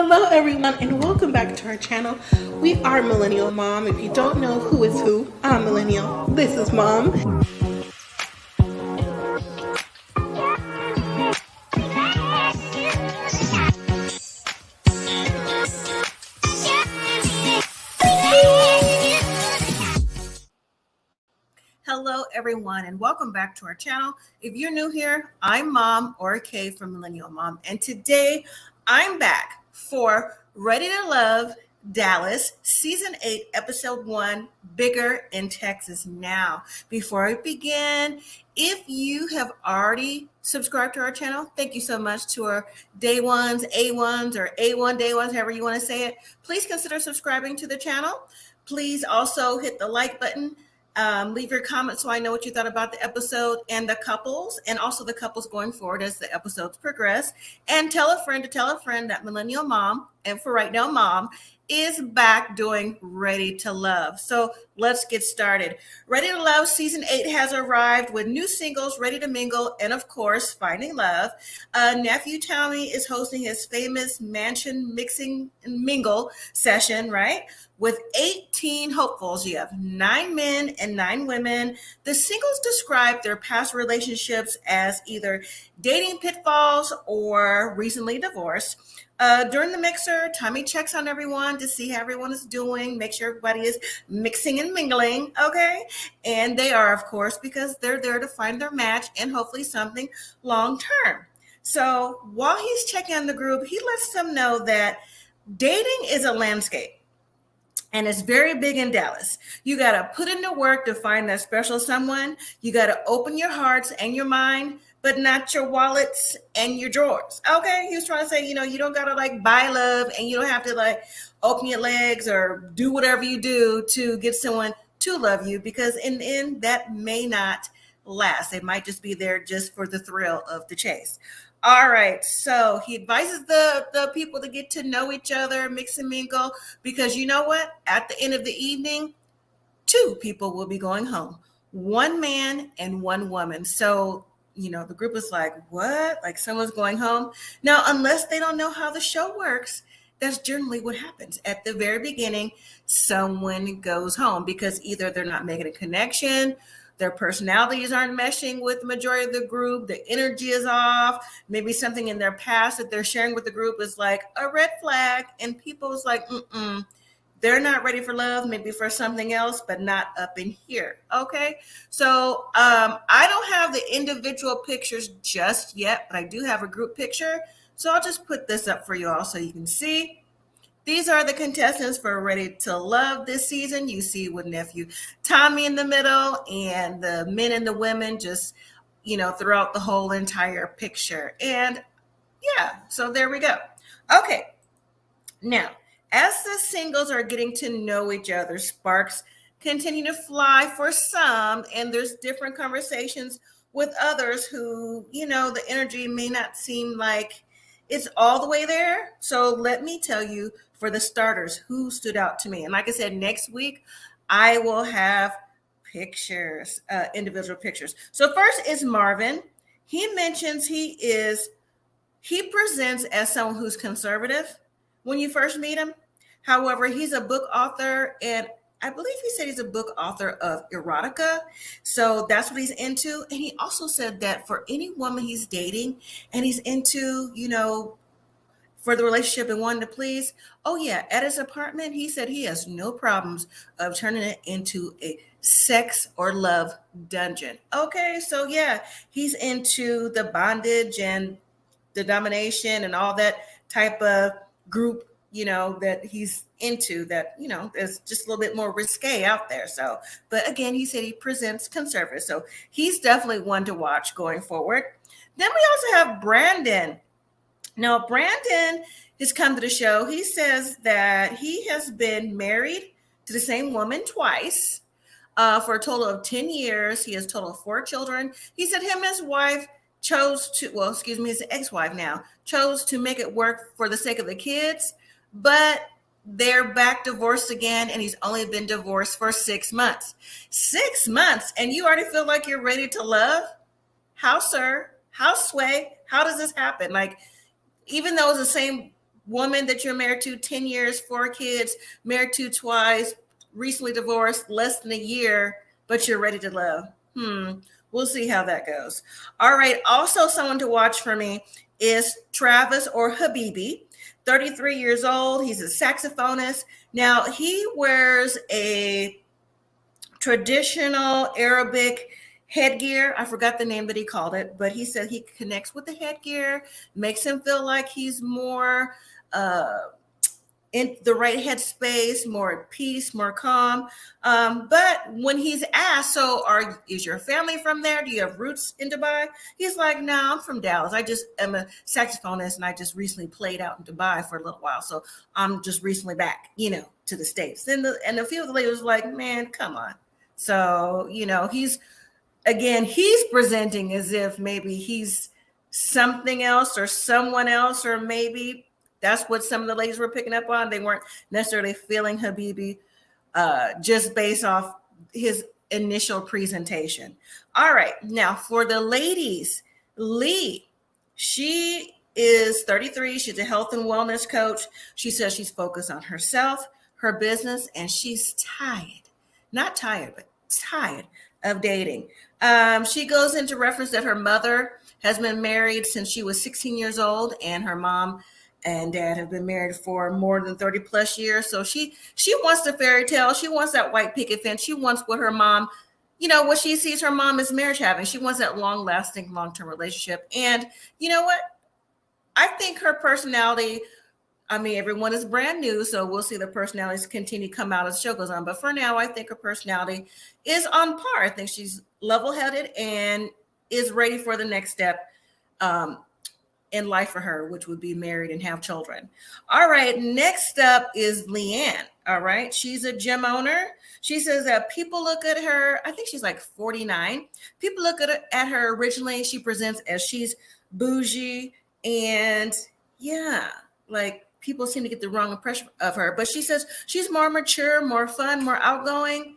Hello everyone and welcome back to our channel. We are Millennial Mom. If you don't know who is who, I'm Millennial. This is Mom. Hello everyone and welcome back to our channel. If you're new here, I'm Mom or Kay from Millennial Mom, and today I'm back for Ready to Love Dallas Season 8 Episode 1, Bigger in Texas Now. Before I begin, if you have already subscribed to our channel, thank you so much to our day ones, A1s, or A1 day ones, however you want to say it. Please consider subscribing to the channel. Please also hit the like button. Leave your comments so I know what you thought about the episode and the couples, and also the couples going forward as the episodes progress. And tell a friend that Millennial Mom, and for right now, Mom, is back doing Ready to Love. So let's get started. Ready to Love Season 8 has arrived with new singles, Ready to Mingle, and of course, Finding Love. Nephew Tommy is hosting his famous mansion mixing and mingle session, right? With 18 hopefuls. You have 9 men and 9 women. The singles describe their past relationships as either dating pitfalls or recently divorced. During the mixer, Tommy checks on everyone to see how everyone is doing, make sure everybody is mixing and mingling, okay? And they are, of course, because they're there to find their match and hopefully something long term. So while he's checking on the group, he lets them know that dating is a landscape. And it's very big in Dallas. You got to put in the work to find that special someone. You got to open your hearts and your mind, but not your wallets and your drawers. Okay. He was trying to say, you don't got to like buy love, and you don't have to like open your legs or do whatever you do to get someone to love you, because in the end, that may not last. They might just be there just for the thrill of the chase. All right, so he advises the people to get to know each other, mix and mingle, because you know what? At the end of the evening, 2 people will be going home, 1 man and 1 woman. So, the group is like, what? Like someone's going home? Now, unless they don't know how the show works, that's generally what happens. At the very beginning, someone goes home because either they're not making a connection, their personalities aren't meshing with the majority of the group, the energy is off, maybe something in their past that they're sharing with the group is like a red flag, and people's like, they're not ready for love, maybe for something else, but not up in here, okay? So I don't have the individual pictures just yet, but I do have a group picture, so I'll just put this up for you all so you can see. These are the contestants for Ready to Love this season. You see with nephew Tommy in the middle, and the men and the women just, throughout the whole entire picture. And yeah, so there we go. Okay. Now, as the singles are getting to know each other, sparks continue to fly for some, and there's different conversations with others who, the energy may not seem like it's all the way there. So let me tell you, for the starters, who stood out to me. And like I said, next week, I will have pictures, individual pictures. So first is Marvin. He mentions he presents as someone who's conservative when you first meet him. However, he's a book author, and I believe he said he's a book author of erotica. So that's what he's into. And he also said that for any woman he's dating and he's into, for the relationship and wanting to please, at his apartment, he said he has no problems of turning it into a sex or love dungeon. Okay, so yeah, he's into the bondage and the domination and all that type of group, that he's into, that, is just a little bit more risque out there. So, but again, he said he presents conservative. So he's definitely one to watch going forward. Then we also have Brandon. Now, Brandon has come to the show. He says that he has been married to the same woman twice for a total of 10 years. He has a total of 4 children. He said him and his wife his ex-wife now, chose to make it work for the sake of the kids, but they're back divorced again, and he's only been divorced for 6 months. 6 months, and you already feel like you're ready to love? How, sir? How, sway? How does this happen? Like, even though it's the same woman that you're married to 10 years, 4 kids, married to twice, recently divorced, less than a year, but you're ready to love. We'll see how that goes. All right. Also, someone to watch for me is Travis or Habibi, 33 years old. He's a saxophonist. Now, he wears a traditional Arabic headgear. I forgot the name that he called it, but he said he connects with the headgear, makes him feel like he's more in the right headspace, more at peace, more calm. But when he's asked, so is your family from there? Do you have roots in Dubai? He's like, no, I'm from Dallas. I just am a saxophonist and I just recently played out in Dubai for a little while. So I'm just recently back, to the States. And a few of the ladies was like, man, come on. So, he's presenting as if maybe he's something else or someone else, or maybe that's what some of the ladies were picking up on. They weren't necessarily feeling Habibi just based off his initial presentation. All right. Now for the ladies, Lee, she is 33. She's a health and wellness coach. She says she's focused on herself, her business, and she's not tired, but tired of dating. She goes into reference that her mother has been married since she was 16 years old, and her mom and dad have been married for more than 30 plus years. So she wants the fairy tale. She wants that white picket fence. She wants what her mom, what she sees her mom as marriage having. She wants that long lasting, long-term relationship. And you know what? I think her personality, everyone is brand new, so we'll see the personalities continue to come out as the show goes on. But for now, I think her personality is on par. I think she's level-headed and is ready for the next step in life for her, which would be married and have children. All right, next up is Leanne. All right, she's a gym owner. She says that people look at her, I think she's like 49. People look at her originally, she presents as she's bougie and people seem to get the wrong impression of her, but she says she's more mature, more fun, more outgoing.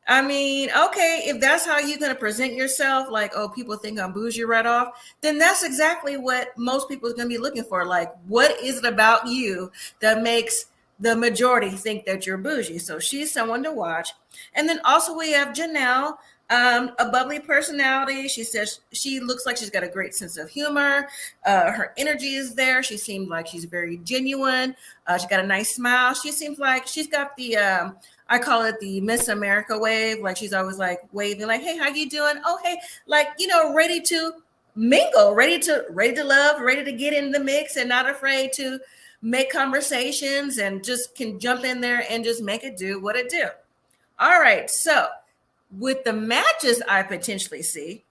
Okay, if that's how you're going to present yourself, like, oh, people think I'm bougie right off, then that's exactly what most people are going to be looking for. Like, what is it about you that makes the majority think that you're bougie? So she's someone to watch. And then also we have Janelle, a bubbly personality. She says she looks like she's got a great sense of humor. Her energy is there. She seems like she's very genuine. She's got a nice smile. She seems like she's got the, I call it the Miss America wave. Like she's always like waving, like, hey, how you doing? Oh, hey, like, ready to mingle, ready to love, ready to get in the mix and not afraid to make conversations and just can jump in there and just make it do what it do. All right. So with the matches I potentially see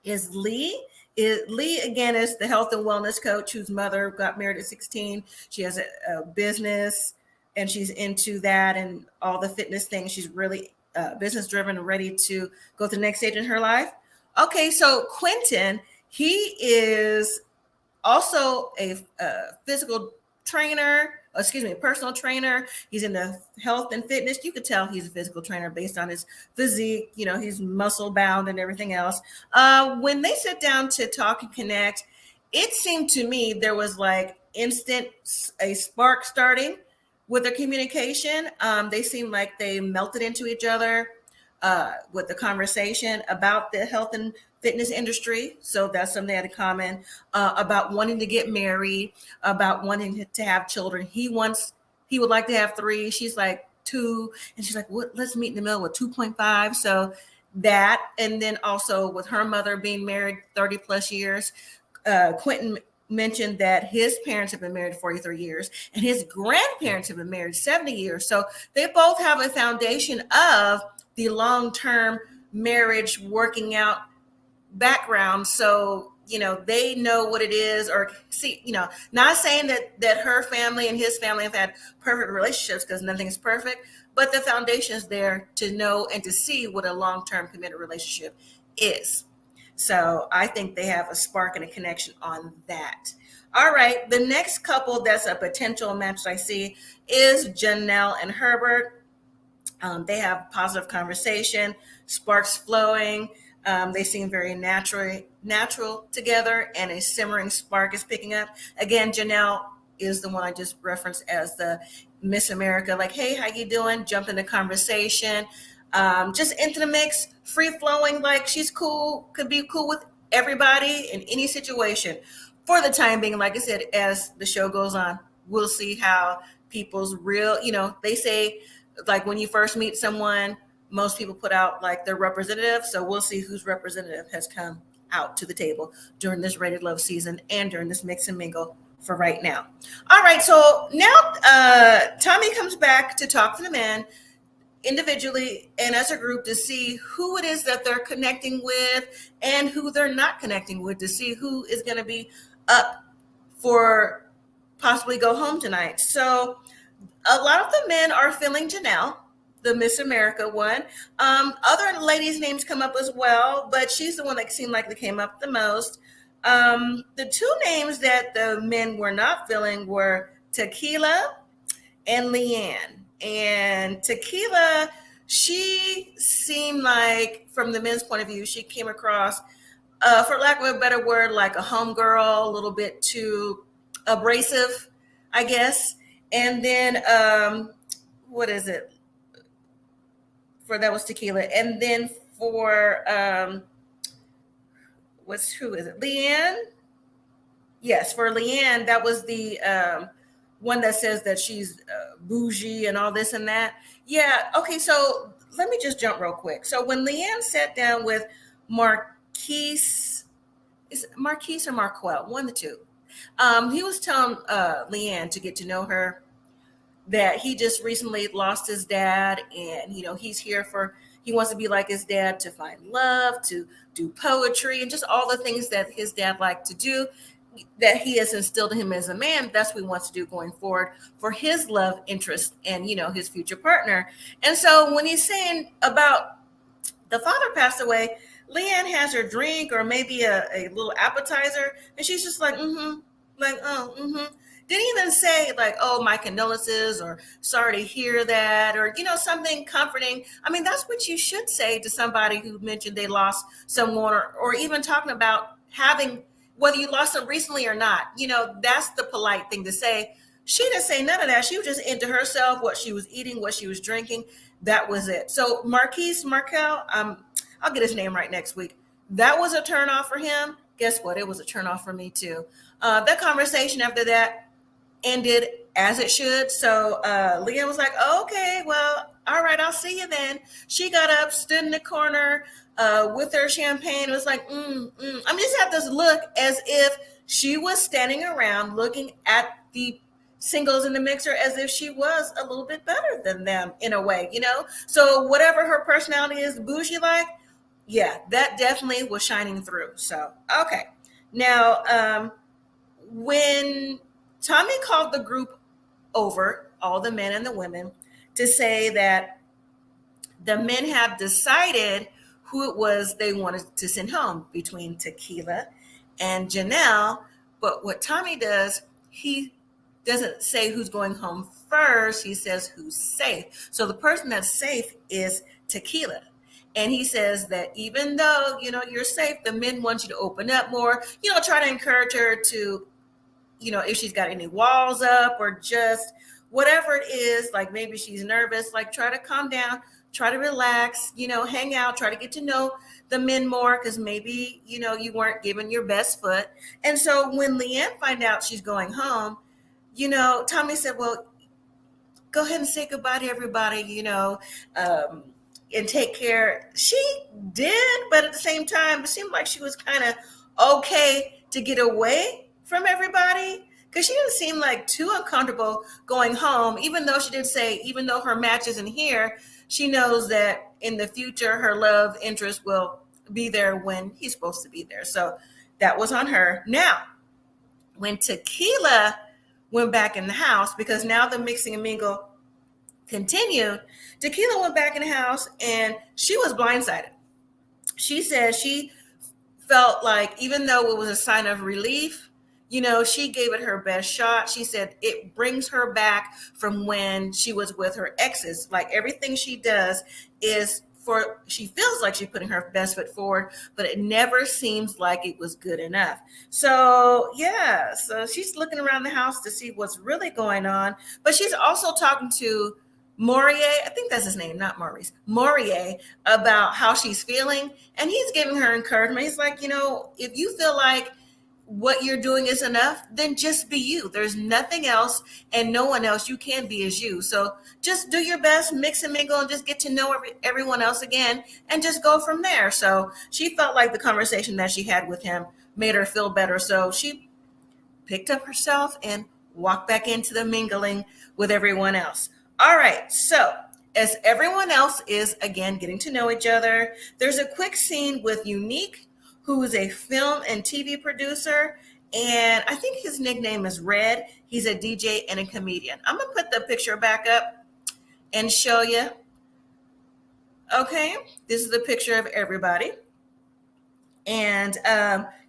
is Lee. Lee, again, is the health and wellness coach whose mother got married at 16. She has a business and she's into that and all the fitness things. She's really business driven and ready to go to the next stage in her life. Okay, so Quentin, he is also a personal trainer. He's in the health and fitness. You could tell he's a physical trainer based on his physique. He's muscle bound and everything else. When they sit down to talk and connect, it seemed to me there was like a spark starting with their communication. They seemed like they melted into each other with the conversation about the health and fitness industry. So that's something they had in common, about wanting to get married, about wanting to have children. He would like to have 3. She's like 2. And she's like, what? Let's meet in the middle with 2.5. So that, and then also with her mother being married 30 plus years, Quentin mentioned that his parents have been married 43 years and his grandparents have been married 70 years. So they both have a foundation of the long-term marriage working out background. So, they know what it is, or see, not saying that her family and his family have had perfect relationships, because nothing is perfect, but the foundation is there to know and to see what a long-term committed relationship is. So I think they have a spark and a connection on that. All right. The next couple that's a potential match I see is Janelle and Herbert. They have positive conversation, sparks flowing. They seem very natural together, and a simmering spark is picking up. Again, Janelle is the one I just referenced as the Miss America. Like, hey, how you doing? Jump into conversation, just into the mix, free flowing. Like she's cool, could be cool with everybody in any situation. For the time being, like I said, as the show goes on, we'll see how people's real. They say like when you first meet someone, most people put out like their representative. So we'll see whose representative has come out to the table during this Rated Love season and during this mix and mingle for right now. All right, so now Tommy comes back to talk to the men individually and as a group to see who it is that they're connecting with and who they're not connecting with, to see who is going to be up for possibly go home tonight. So a lot of the men are feeling Janelle, the Miss America one. Other ladies' names come up as well, but she's the one that seemed like they came up the most. The two names that the men were not feeling were Tequila and Leanne. And Tequila, she seemed like, from the men's point of view, she came across, for lack of a better word, like a homegirl, a little bit too abrasive, I guess. And then, what is it? That was Tequila. And then for, who is it? Leanne? Yes, for Leanne, that was the one that says that she's bougie and all this and that. Yeah, okay, so let me just jump real quick. So when Leanne sat down with Marquise, is it Marquise or Marquel? One of the two. He was telling Leanne to get to know her, that he just recently lost his dad, and he's here he wants to be like his dad, to find love, to do poetry, and just all the things that his dad liked to do, that he has instilled in him as a man. That's what he wants to do going forward for his love interest and his future partner. And so when he's saying about the father passed away, Leanne has her drink or maybe a little appetizer, and she's just like, like, oh, Didn't even say like, oh, my condolences, or sorry to hear that, or, something comforting. I mean, that's what you should say to somebody who mentioned they lost someone, or even talking about whether you lost them recently or not. That's the polite thing to say. She didn't say none of that. She was just into herself, what she was eating, what she was drinking. That was it. So Markel, I'll get his name right next week. That was a turnoff for him. Guess what? It was a turnoff for me too. That conversation after that ended as it should. So Leah was like, oh, okay, well, all right, I'll see you then. She got up, stood in the corner with her champagne. It was like, I just had this look as if she was standing around looking at the singles in the mixer as if she was a little bit better than them in a way, So whatever her personality is, bougie like, yeah, that definitely was shining through. So, okay. Now, when Tommy called the group over, all the men and the women, to say that the men have decided who it was they wanted to send home between Tequila and Janelle. But what Tommy does, he doesn't say who's going home first. He says who's safe. So the person that's safe is Tequila. And he says that even though, you're safe, the men want you to open up more, try to encourage her to, if she's got any walls up or just whatever it is, like maybe she's nervous, like try to calm down, try to relax, hang out, try to get to know the men more, because maybe, you weren't giving your best foot. And so when Leanne find out she's going home, Tommy said, well, go ahead and say goodbye to everybody, and take care. She did, but at the same time, it seemed like she was kind of okay to get away from everybody, because she didn't seem like too uncomfortable going home, even though she did say, even though her match isn't here, she knows that in the future, her love interest will be there when he's supposed to be there. So that was on her. Now, when Tequila went back in the house, because now the mixing and mingle continued, Tequila went back in the house and she was blindsided. She said she felt like, even though it was a sign of relief, she gave it her best shot. She said it brings her back from when she was with her exes. Like everything she does is she feels like she's putting her best foot forward, but it never seems like it was good enough. So yeah, so she's looking around the house to see what's really going on, but she's also talking to Morier, I think that's his name, not Maurice, Morier, about how she's feeling. And he's giving her encouragement. He's like, if you feel like what you're doing is enough, then just be you. There's nothing else and no one else you can be as you. So just do your best, mix and mingle, and just get to know everyone else again and just go from there. So she felt like the conversation that she had with him made her feel better. So she picked up herself and walked back into the mingling with everyone else. All right, so as everyone else is again getting to know each other, there's a quick scene with Unique, who is a film and TV producer, and I think his nickname is Red. He's a DJ and a comedian. I'm gonna put the picture back up and show you. Okay, this is the picture of everybody. And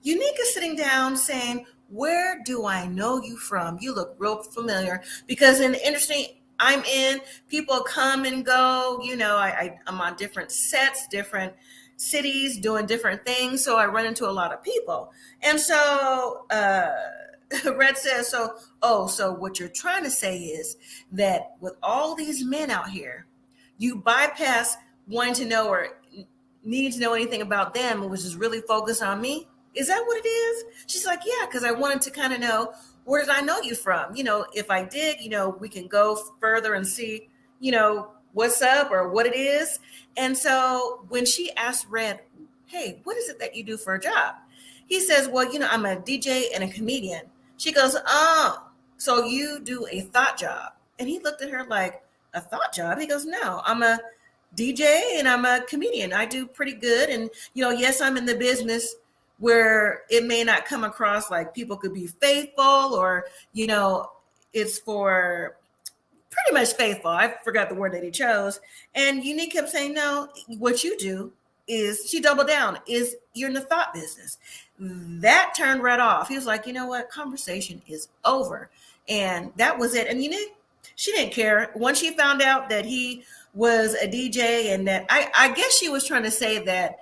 Unique is sitting down saying, where do I know you from? You look real familiar. Because in the industry I'm in, people come and go. I'm on different sets, different cities, doing different things. So I run into a lot of people. And so Red says, so what you're trying to say is that with all these men out here, you bypass wanting to know or needing to know anything about them, which is really focused on me. Is that what it is? She's like, yeah, because I wanted to kind of know, where did I know you from? If I did, we can go further and see, what's up or what it is. And so when she asked Red, hey, what is it that you do for a job? He says, well, I'm a DJ and a comedian. She goes, oh, so you do a thought job. And he looked at her like, a thought job? He goes, no, I'm a DJ and I'm a comedian. I do pretty good. And, yes, I'm in the business where it may not come across like people could be faithful or, it's for pretty much faithful. I forgot the word that he chose. And Unique kept saying, no, what you do is, she doubled down, is you're in the thought business. That turned Red off. He was like, you know what? Conversation is over. And that was it. And she didn't care. Once she found out that he was a DJ and that I guess she was trying to say that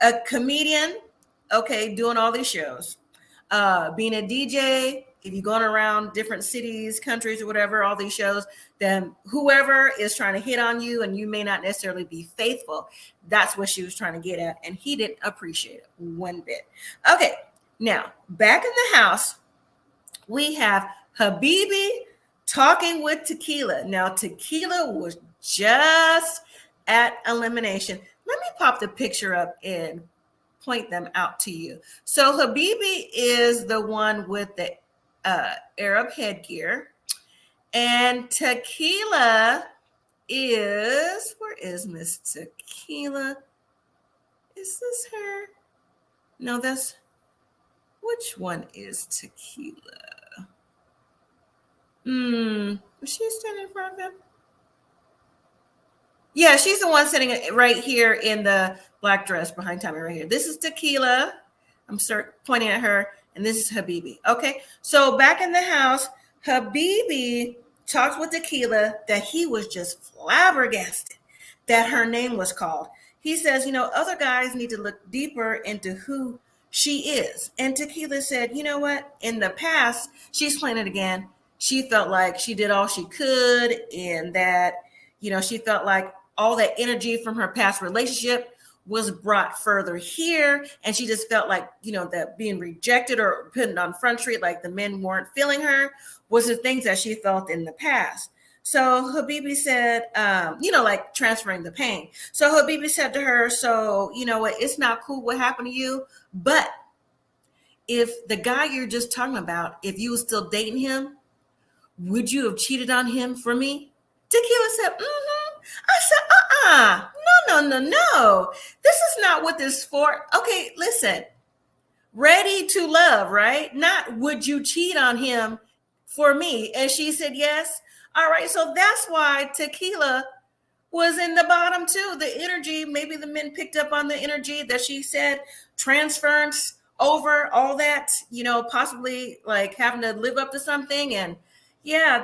a comedian, okay, doing all these shows, being a DJ, if you're going around different cities, countries, or whatever, all these shows, then whoever is trying to hit on you and you may not necessarily be faithful, that's what she was trying to get at. And he didn't appreciate it one bit. Okay, now back in the house, we have Habibi talking with Tequila. Now, Tequila was just at elimination. Let me pop the picture up and point them out to you. So Habibi is the one with the Arab headgear. And Tequila is, where is Miss Tequila? Is this her? No, which one is Tequila? Is she standing in front of him? Yeah, she's the one sitting right here in the black dress behind Tommy right here. This is Tequila. I'm pointing at her, and this is Habibi. Okay, so back in the house, Habibi talked with Tequila that he was just flabbergasted that her name was called. He says, other guys need to look deeper into who she is. And Tequila said, you know what? In the past, she's playing it again. She felt like she did all she could and that, she felt like all that energy from her past relationship was brought further here. And she just felt like, that being rejected or putting on Front Street, like the men weren't feeling her, was the things that she felt in the past. So Habibi said, like transferring the pain. So Habibi said to her, so, what, it's not cool what happened to you, but if the guy you're just talking about, if you were still dating him, would you have cheated on him for me? Tequila said, I said, no. This is not what this is for. Okay, listen. Ready to love, right? Not would you cheat on him for me? And she said, yes. All right, so that's why Tequila was in the bottom too. The energy, maybe the men picked up on the energy that she said, transference over all that, possibly like having to live up to something. And no.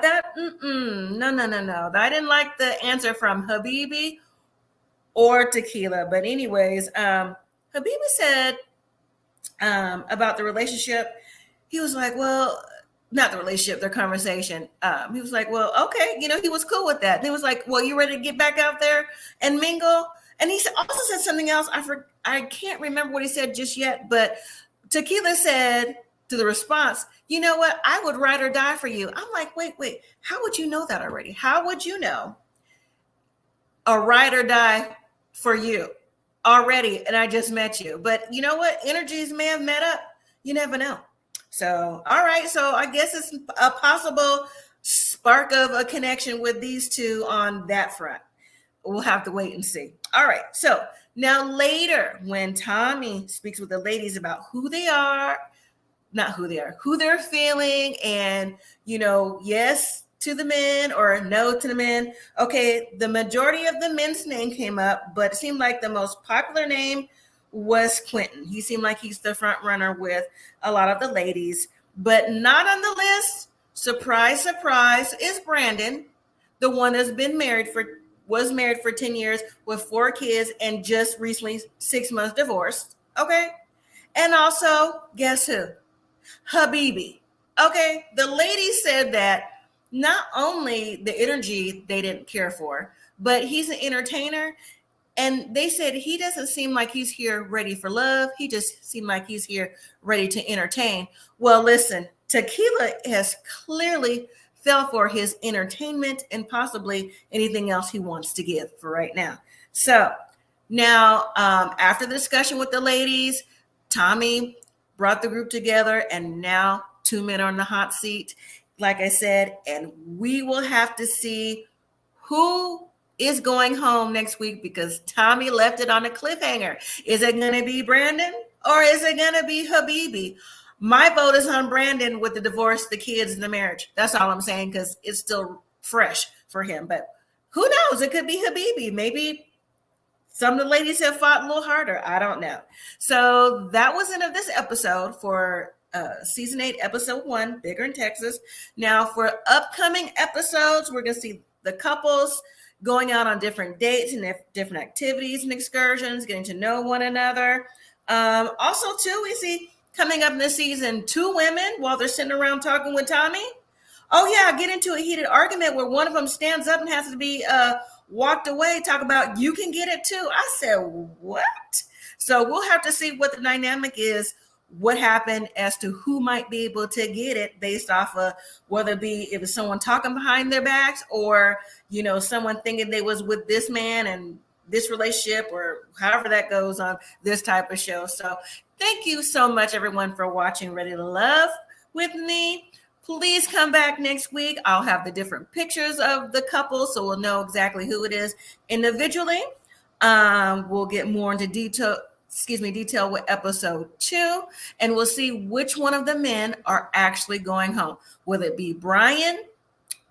I didn't like the answer from Habibi or tequila. But anyways, Habibi said about the relationship, he was like, well, not the relationship, their conversation. He was like, well, okay, he was cool with that. And he was like, well, you ready to get back out there and mingle? And he also said something else. I can't remember what he said just yet, but Tequila said to the response, you know what? I would ride or die for you. I'm like, wait, how would you know that already? How would you know a ride or die for you already? And I just met you. But you know what? Energies may have met up. You never know. So, all right. So I guess it's a possible spark of a connection with these two on that front. We'll have to wait and see. All right. So now later, when Tommy speaks with the ladies about who they're feeling, and, yes to the men or no to the men. Okay. The majority of the men's name came up, but it seemed like the most popular name was Quentin. He seemed like he's the front runner with a lot of the ladies, but not on the list. Surprise, surprise, is Brandon, the one that's was married for 10 years with 4 kids and just recently 6 months divorced. Okay. And also, guess who? Habibi. Okay. The ladies said that not only the energy they didn't care for, but he's an entertainer. And they said he doesn't seem like he's here ready for love. He just seemed like he's here ready to entertain. Well, listen, Tequila has clearly fell for his entertainment and possibly anything else he wants to give for right now. So now, after the discussion with the ladies, Tommy brought the group together, and now 2 men are on the hot seat, like I said, and we will have to see who is going home next week, because Tommy left it on a cliffhanger. Is it going to be Brandon or is it going to be Habibi? My vote is on Brandon with the divorce, the kids, and the marriage. That's all I'm saying, because it's still fresh for him. But who knows? It could be Habibi. Maybe some of the ladies have fought a little harder. I don't know. So that was it of this episode for season 8, episode 1, Bigger in Texas. Now for upcoming episodes, we're going to see the couples going out on different dates and different activities and excursions, getting to know one another. Also, too, we see coming up in this season 2 women while they're sitting around talking with Tommy. Oh, yeah, get into a heated argument where one of them stands up and has to be walked away, talk about, you can get it too. I said, what? So we'll have to see what the dynamic is, what happened as to who might be able to get it based off of whether it be if it's someone talking behind their backs or, someone thinking they was with this man and this relationship, or however that goes on this type of show. So thank you so much, everyone, for watching Ready to Love with me. Please come back next week. I'll have the different pictures of the couple, so we'll know exactly who it is individually. We'll get more into detail with episode 2, and we'll see which one of the men are actually going home. Will it be Brian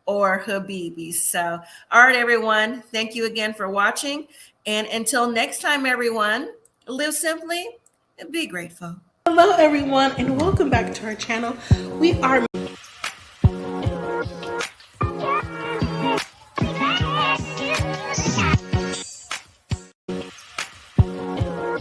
or Habibi? So, all right, everyone. Thank you again for watching. And until next time, everyone, live simply and be grateful. Hello, everyone, and welcome back to our channel. We are